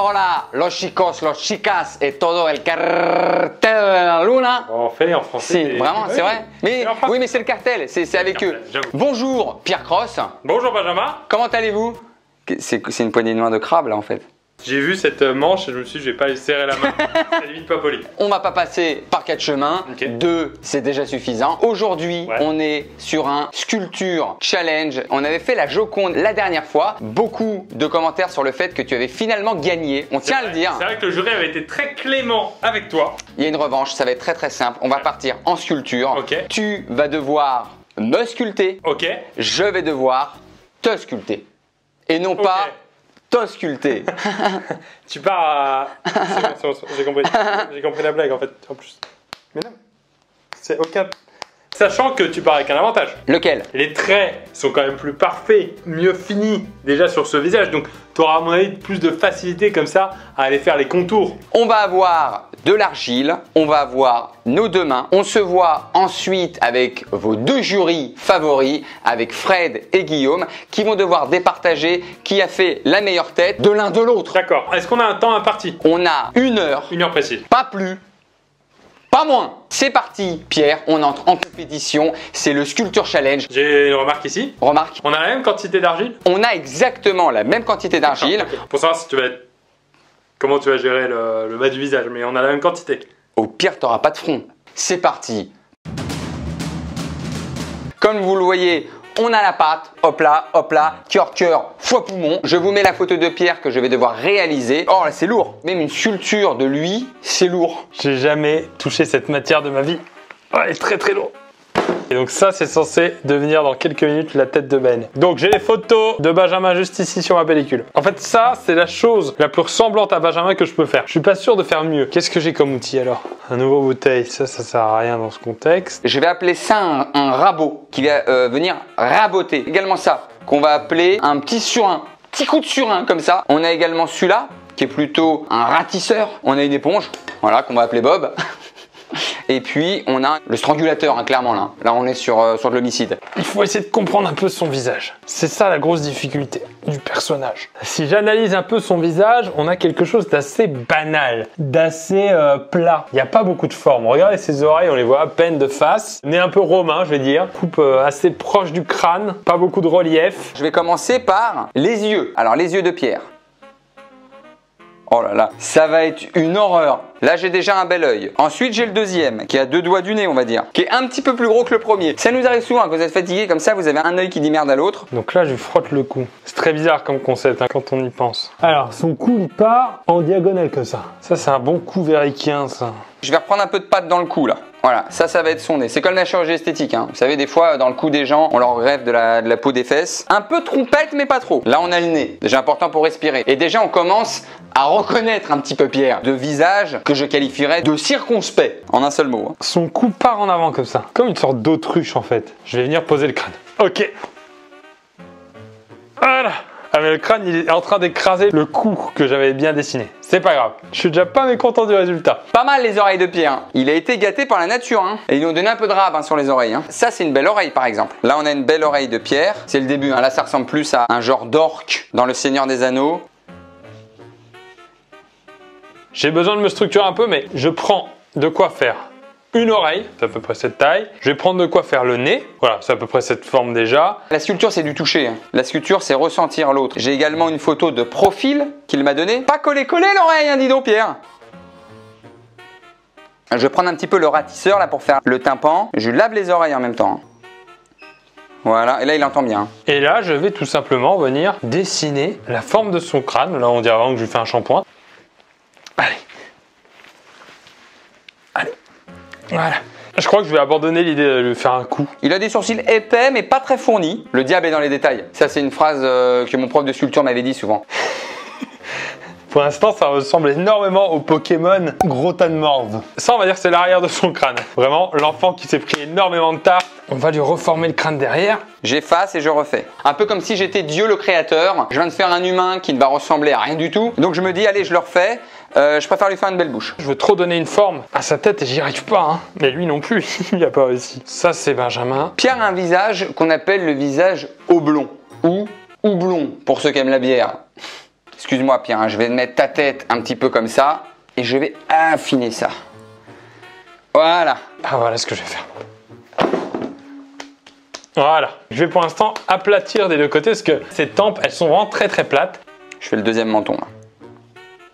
Hola, los chicos, los chicas et todo el cartel de la luna. On fait en français. Si, vraiment, c'est vrai. Mais, français. oui, mais c'est le cartel, c'est avec eux. Bonjour, Pierre Cross. Bonjour Benjamin. Comment allez-vous? C'est une poignée de main de crabe, là, en fait. J'ai vu cette manche et je me suis dit, je vais pas lui serrer la main. C'est limite pas poli. On va pas passer par 4 chemins. Ok. 2, c'est déjà suffisant. Aujourd'hui, Ouais. on est sur un sculpture challenge. On avait fait la Joconde la dernière fois. Beaucoup de commentaires sur le fait que tu avais finalement gagné. On tient à le dire. C'est vrai que le jury avait été très clément avec toi. Il y a une revanche, ça va être très très simple. On va partir en sculpture. Ok. Tu vas devoir me sculpter. Ok. Je vais devoir te sculpter. Et non pas te sculpter. Tu pars à... C'est bon, j'ai compris. J'ai compris la blague en fait, en plus. Mais non. C'est aucun... Sachant que tu pars avec un avantage. Lequel? Les traits sont quand même plus parfaits, mieux finis déjà sur ce visage. Donc tu auras à mon avis plus de facilité comme ça à aller faire les contours. On va avoir de l'argile, on va avoir nos deux mains. On se voit ensuite avec vos deux jurys favoris, avec Fred et Guillaume, qui vont devoir départager qui a fait la meilleure tête de l'un de l'autre. D'accord. Est-ce qu'on a un temps imparti? On a 1 heure, 1 heure précise. pas plus, pas moins. C'est parti, Pierre, on entre en compétition. C'est le Sculpture Challenge. J'ai une remarque ici. Remarque, On a la même quantité d'argile? on a exactement la même quantité d'argile. Pour savoir si tu vas être... Comment tu vas gérer le bas du visage, mais on a la même quantité. Au pire, t'auras pas de front. C'est parti. Comme vous le voyez, on a la pâte. Hop là, cœur, foie poumon. Je vous mets la photo de Pierre que je vais devoir réaliser. Oh là, c'est lourd. Même une sculpture de lui, c'est lourd. J'ai jamais touché cette matière de ma vie. Oh, elle est très très lourde. Et donc ça, c'est censé devenir dans quelques minutes la tête de Ben. Donc j'ai les photos de Benjamin juste ici sur ma pellicule. En fait, ça, c'est la chose la plus ressemblante à Benjamin que je peux faire. Je suis pas sûr de faire mieux. Qu'est-ce que j'ai comme outil alors? Un nouveau bouteille, ça sert à rien dans ce contexte. Je vais appeler ça un rabot qui va venir raboter. Également ça, qu'on va appeler un petit surin. Petit coup de surin comme ça. On a également celui-là, qui est plutôt un ratisseur. On a une éponge, voilà, qu'on va appeler Bob. Et puis on a le strangulateur, hein, clairement là. Là on est sur de l'homicide. Il faut essayer de comprendre un peu son visage. C'est ça la grosse difficulté du personnage. Si j'analyse un peu son visage, on a quelque chose d'assez banal, d'assez plat. Il n'y a pas beaucoup de forme. Regardez ses oreilles, on les voit à peine de face. Nez un peu romain, je vais dire. Coupe assez proche du crâne, pas beaucoup de relief. Je vais commencer par les yeux. Alors les yeux de Pierre. Oh là là, ça va être une horreur. Là, j'ai déjà un bel œil. Ensuite, j'ai le deuxième, qui a 2 doigts du nez, on va dire, qui est un petit peu plus gros que le premier. Ça nous arrive souvent, quand vous êtes fatigué comme ça, vous avez un œil qui dit merde à l'autre. Donc là, je lui frotte le cou. C'est très bizarre comme concept hein, quand on y pense. Alors, son cou, il part en diagonale comme ça. Ça, c'est un bon coup verriquien, ça. Je vais reprendre un peu de pâte dans le cou, là. Voilà, ça va être son nez. C'est comme la chirurgie esthétique, hein. Vous savez, des fois, dans le cou des gens, on leur greffe de la peau des fesses. Un peu trompette, mais pas trop. Là, on a le nez. Déjà important pour respirer. Et déjà, on commence à reconnaître un petit peu Pierre. De visage que je qualifierais de circonspect, en un seul mot. Son cou part en avant comme ça. Comme une sorte d'autruche, en fait. Je vais venir poser le crâne. Ok. Voilà. Ah mais le crâne, il est en train d'écraser le cou que j'avais bien dessiné. C'est pas grave. Je suis déjà pas mécontent du résultat. Pas mal les oreilles de Pierre. Hein. Il a été gâté par la nature. Hein. Et ils lui ont donné un peu de rab hein, sur les oreilles. Hein. Ça, c'est une belle oreille, par exemple. Là, on a une belle oreille de Pierre. C'est le début. Hein. Là, ça ressemble plus à un genre d'orque dans Le Seigneur des Anneaux. J'ai besoin de me structurer un peu, mais je prends de quoi faire une oreille, c'est à peu près cette taille. Je vais prendre de quoi faire le nez. Voilà, c'est à peu près cette forme déjà. La sculpture, c'est du toucher. Hein. La sculpture, c'est ressentir l'autre. J'ai également une photo de profil qu'il m'a donnée. Pas coller l'oreille, hein, dis donc, Pierre. Je vais prendre un petit peu le ratisseur là pour faire le tympan. Je lui lave les oreilles en même temps. Voilà, et là, il entend bien. Et là, je vais tout simplement venir dessiner la forme de son crâne. Là, on dirait vraiment que je lui fais un shampoing. Allez. Allez. Voilà. Je crois que je vais abandonner l'idée de lui faire un coup. Il a des sourcils épais mais pas très fournis. Le diable est dans les détails. Ça c'est une phrase que mon prof de sculpture m'avait dit souvent. Pour l'instant, ça ressemble énormément au Pokémon Grottanmorve. Ça, on va dire que c'est l'arrière de son crâne. Vraiment, l'enfant qui s'est pris énormément de tarte. On va lui reformer le crâne derrière. J'efface et je refais. Un peu comme si j'étais Dieu le créateur. Je viens de faire un humain qui ne va ressembler à rien du tout. Donc je me dis, allez, je le refais. Je préfère lui faire une belle bouche. Je veux trop donner une forme à sa tête et j'y arrive pas. Hein. Mais lui non plus, il n'y a pas réussi. Ça, c'est Benjamin. Pierre a un visage qu'on appelle le visage oblong ou houblon pour ceux qui aiment la bière. excuse-moi Pierre, hein, je vais mettre ta tête un petit peu comme ça et je vais affiner ça. Voilà. Ah voilà ce que je vais faire. Voilà. Je vais pour l'instant aplatir des deux côtés parce que ces tempes, elles sont vraiment très très plates. Je fais le deuxième menton là.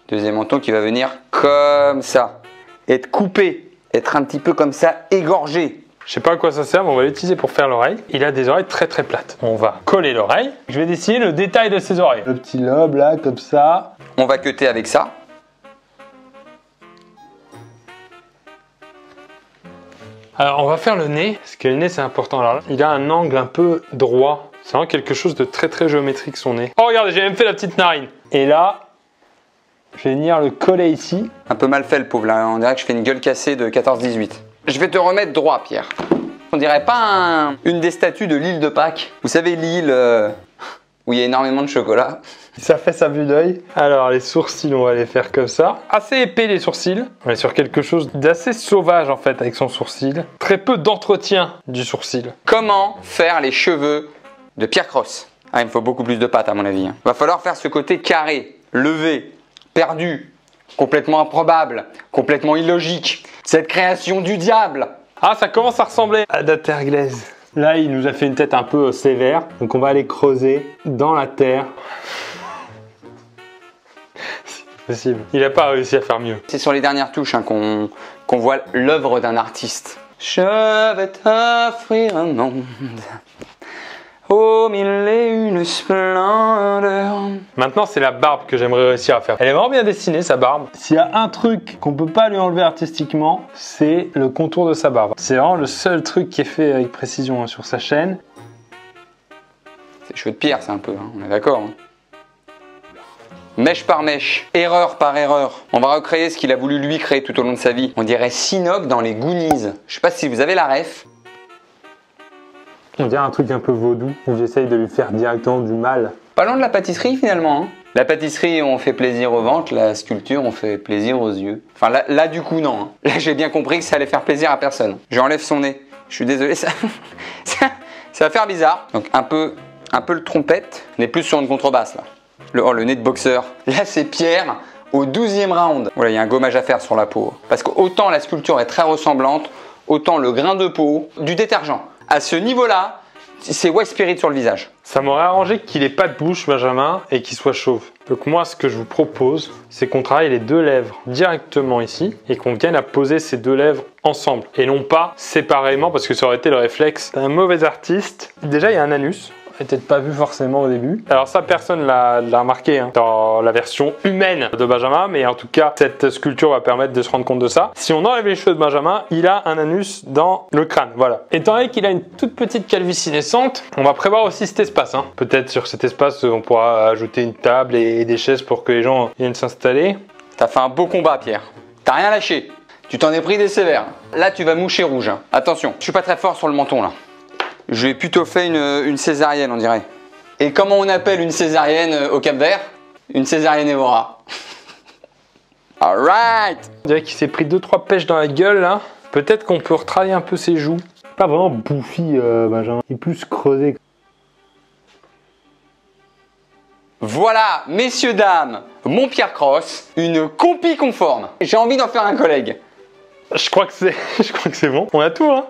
Deuxième menton qui va venir comme ça. Être coupé, être un petit peu comme ça, égorgé. Je sais pas à quoi ça sert, mais on va l'utiliser pour faire l'oreille. Il a des oreilles très très plates. On va coller l'oreille. Je vais dessiner le détail de ses oreilles. Le petit lobe là, comme ça. On va cutter avec ça. Alors on va faire le nez, parce que le nez c'est important. Alors là, il a un angle un peu droit. C'est vraiment quelque chose de très très géométrique son nez. Oh regardez, j'ai même fait la petite narine. Et là, je vais venir le coller ici. Un peu mal fait le pauvre là, on dirait que je fais une gueule cassée de 14-18. Je vais te remettre droit Pierre. On dirait pas une des statues de l'île de Pâques. Vous savez l'île où il y a énormément de chocolat. Ça fait sa vue d'œil. Alors les sourcils, on va les faire comme ça. Assez épais les sourcils. On est sur quelque chose d'assez sauvage en fait avec son sourcil. Très peu d'entretien du sourcil. Comment faire les cheveux de Pierre Cross? Ah, il me faut beaucoup plus de pâte à mon avis. Va falloir faire ce côté carré, levé, perdu, complètement improbable, complètement illogique. Cette création du diable. Ah, ça commence à ressembler à la terre glaise. Là, il nous a fait une tête un peu sévère. Donc on va aller creuser dans la terre. C'est possible. Il n'a pas réussi à faire mieux. C'est sur les dernières touches hein, qu'on voit l'œuvre d'un artiste. Je vais t'offrir un monde aux mille et une splendeurs. Maintenant, c'est la barbe que j'aimerais réussir à faire. Elle est vraiment bien dessinée, sa barbe. S'il y a un truc qu'on peut pas lui enlever artistiquement, c'est le contour de sa barbe. C'est vraiment le seul truc qui est fait avec précision hein, sur sa chaîne. C'est cheveux de Pierre, c'est un peu, hein, on est d'accord. Hein. Mèche par mèche, erreur par erreur. On va recréer ce qu'il a voulu lui créer tout au long de sa vie. On dirait Sinoc dans les Goonies. Je sais pas si vous avez la ref. On dirait un truc un peu vaudou, où j'essaye de lui faire directement du mal. Pas loin de la pâtisserie finalement. Hein. La pâtisserie, on fait plaisir au ventre, la sculpture, on fait plaisir aux yeux. Enfin là du coup non. Hein. Là j'ai bien compris que ça allait faire plaisir à personne. J'enlève son nez. Je suis désolé, ça va faire bizarre. Donc un peu le trompette. On est plus sur une contrebasse là. Le nez de boxeur. Là c'est Pierre au 12e round. Voilà, il y a un gommage à faire sur la peau. Parce que autant la sculpture est très ressemblante, autant le grain de peau, du détergent. À ce niveau-là, c'est White Spirit sur le visage. Ça m'aurait arrangé qu'il ait pas de bouche, Benjamin, et qu'il soit chauve. Donc moi, ce que je vous propose, c'est qu'on travaille les deux lèvres directement ici et qu'on vienne à poser ces deux lèvres ensemble et non pas séparément parce que ça aurait été le réflexe d'un mauvais artiste. Déjà, il y a un anus. Peut-être pas vu forcément au début. Alors ça, personne l'a remarqué hein, dans la version humaine de Benjamin, mais en tout cas, cette sculpture va permettre de se rendre compte de ça. Si on enlève les cheveux de Benjamin, il a un anus dans le crâne, voilà. Étant donné qu'il a une toute petite calvitie naissante, on va prévoir aussi cet espace. Hein. Peut-être sur cet espace, on pourra ajouter une table et des chaises pour que les gens viennent s'installer. T'as fait un beau combat, Pierre. T'as rien lâché. Tu t'en es pris des sévères. Là, tu vas moucher rouge. Hein. Attention, je suis pas très fort sur le menton, là. Je vais plutôt faire une césarienne, on dirait. Et comment on appelle une césarienne au Cap-Vert? Une césarienne Evora. Alright. On dirait qu'il s'est pris 2-3 pêches dans la gueule, là. Peut-être qu'on peut retravailler un peu ses joues. Pas vraiment bouffi, Benjamin. Il est plus creusé. Voilà, messieurs, dames, mon Pierre Cross, une compie conforme. J'ai envie d'en faire un collègue. Je crois que c'est bon. On a tout, hein.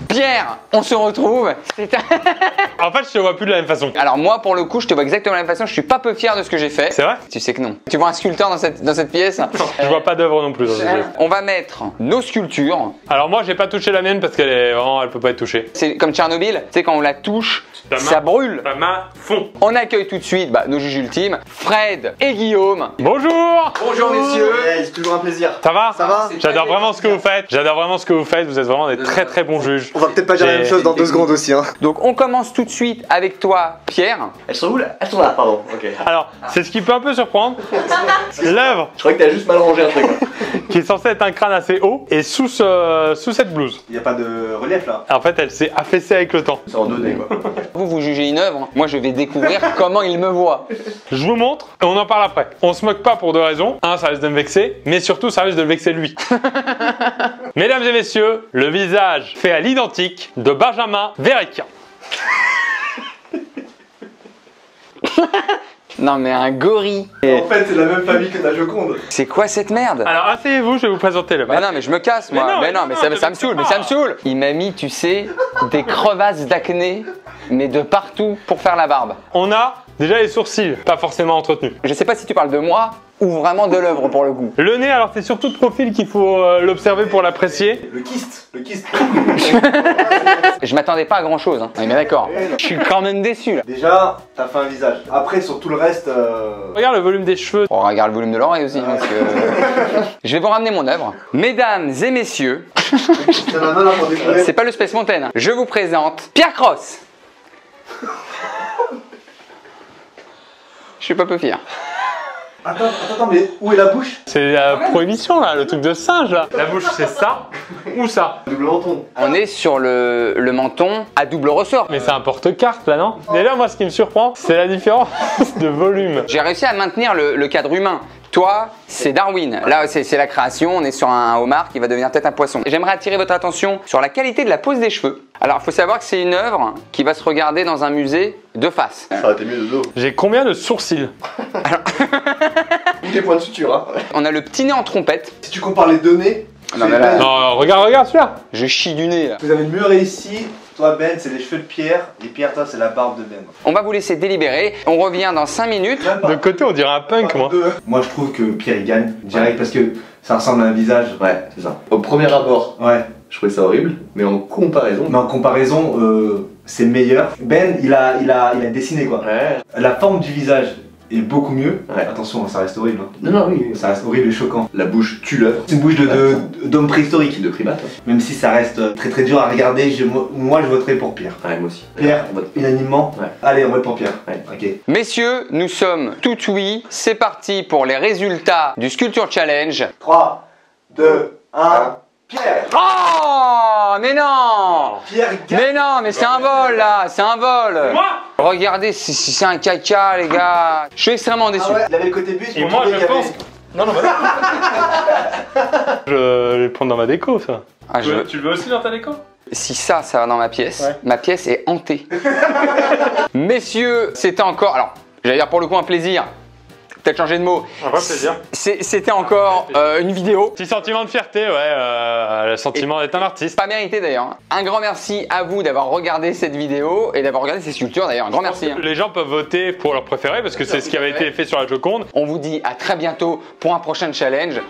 Pierre, on se retrouve. En fait, je te vois plus de la même façon. Alors moi, pour le coup, je te vois exactement de la même façon. Je suis pas peu fier de ce que j'ai fait. C'est vrai? Tu sais que non. Tu vois un sculpteur dans cette pièce? Je vois pas d'œuvre non plus dans ce jeu. On va mettre nos sculptures. Alors moi, j'ai pas touché la mienne parce qu'elle est vraiment, elle peut pas être touchée. C'est comme Tchernobyl. Tu sais quand on la touche, ça brûle. Ta main fond. On accueille tout de suite nos juges ultimes, Fred et Guillaume. Bonjour. Bonjour messieurs. Hey, c'est toujours un plaisir. Ça va? Ça va? J'adore vraiment ce que vous faites. J'adore vraiment ce que vous faites. Vous êtes vraiment des très très bons juges. On va peut-être pas dire la même chose dans 2 secondes aussi. Hein. Donc on commence tout de suite avec toi, Pierre. Elles sont où là? Elles sont là, pardon. Ok. Alors, c'est ce qui peut un peu surprendre. L'œuvre Je croyais que t'as juste mal rangé un truc. qui est censée être un crâne assez haut et sous cette blouse. Il y a pas de relief là. En fait, elle s'est affaissée avec le temps. C'est en 2D quoi. Vous jugez une œuvre. Moi, je vais découvrir comment il me voit. Je vous montre et on en parle après. On se moque pas pour 2 raisons. Un, ça risque de me vexer, mais surtout, ça risque de le vexer lui. Mesdames et messieurs, le visage fait à l'identique de Benjamin Verrecchia. Non mais un gorille. En fait, c'est la même famille que ta Joconde. C'est quoi cette merde? Alors asseyez-vous, je vais vous présenter le Mais non mais je me casse moi. Mais non mais ça me saoule, mais ça me saoule. Il m'a mis, tu sais, des crevasses d'acné, mais de partout pour faire la barbe. On a déjà les sourcils, pas forcément entretenus. Je sais pas si tu parles de moi ou vraiment de l'œuvre pour le coup. Le nez, alors c'est surtout de profil qu'il faut l'observer pour l'apprécier. Le kyste. Le kyste. Je m'attendais pas à grand chose, hein. On est bien d'accord. Je suis quand même déçu là. Déjà, t'as fait un visage. Après, sur tout le reste. Regarde le volume des cheveux. On regarde le volume de l'oreille aussi, parce que... Je vais vous ramener mon œuvre. Mesdames et messieurs, Ça va mal pour découvrir. c'est pas le Space Mountain. Je vous présente Pierre Cross. Je suis pas peu fier. Attends, mais où est la bouche? C'est la prohibition là, le truc de singe là. La bouche c'est ça ou ça. Double menton. On est sur le menton à double ressort. Mais c'est un porte-carte là non? Déjà moi ce qui me surprend, c'est la différence de volume. J'ai réussi à maintenir le cadre humain. Toi, c'est Darwin. Là, c'est la création. On est sur un homard qui va devenir peut-être un poisson. J'aimerais attirer votre attention sur la qualité de la pose des cheveux. Alors, il faut savoir que c'est une œuvre qui va se regarder dans un musée de face. Ça aurait été mieux de dos. J'ai combien de sourcils? Des points de suture, hein. On a le petit nez en trompette. Si tu compares les deux nez, Non, c'est mais là- Ben. Non, regarde celui-là. Je chie du nez là. Vous avez mieux réussi. Toi, Ben, c'est les cheveux de Pierre. Et Pierre, toi, c'est la barbe de Ben. On va vous laisser délibérer. On revient dans 5 minutes. Même pas. De côté on dirait un punk moi. Moi, je trouve que Pierre, il gagne direct parce que ça ressemble à un visage. Ouais, c'est ça. Au premier abord, Ouais. je trouvais ça horrible, mais en comparaison. Mais en comparaison, c'est meilleur. Ben, il a dessiné quoi. Ouais. La forme du visage est beaucoup mieux. Ouais. Attention, ça reste horrible. hein. Non, oui. Ça reste horrible et choquant. La bouche tue l'œuvre. C'est une bouche d'homme préhistorique. De primate. Même si ça reste très très dur à regarder, moi je voterai pour Pierre. Ouais, moi aussi. Pierre, On vote. unanimement. Ouais. Allez, on vote pour Pierre. Ouais. Ok. Messieurs, nous sommes tout oui. C'est parti pour les résultats du Sculpture Challenge. 3, 2, 1. Pierre. Oh, mais non! Pierre gagne. Mais non, mais c'est un vol là, c'est un vol. Moi. Regardez, si c'est un caca, les gars. Je suis extrêmement déçu. Ah ouais, il avait le côté bus. Et pour moi trouver je qu'il y pense. avait- Non, non, je vais le prendre dans ma déco ça. Ah, Tu le veux aussi dans ta déco? Si ça va dans ma pièce, Ouais. ma pièce est hantée. Messieurs, c'était encore, alors, j'allais dire pour le coup un plaisir. Peut-être changer de mot. Un vrai plaisir. C'était encore une vidéo. Petit sentiment de fierté, ouais, le sentiment d'être un artiste. Pas mérité d'ailleurs. Un grand merci à vous d'avoir regardé cette vidéo et d'avoir regardé ces sculptures d'ailleurs. Un grand merci. hein. Les gens peuvent voter pour leur préféré parce que c'est ce qui avait été fait sur la Joconde. On vous dit à très bientôt pour un prochain challenge.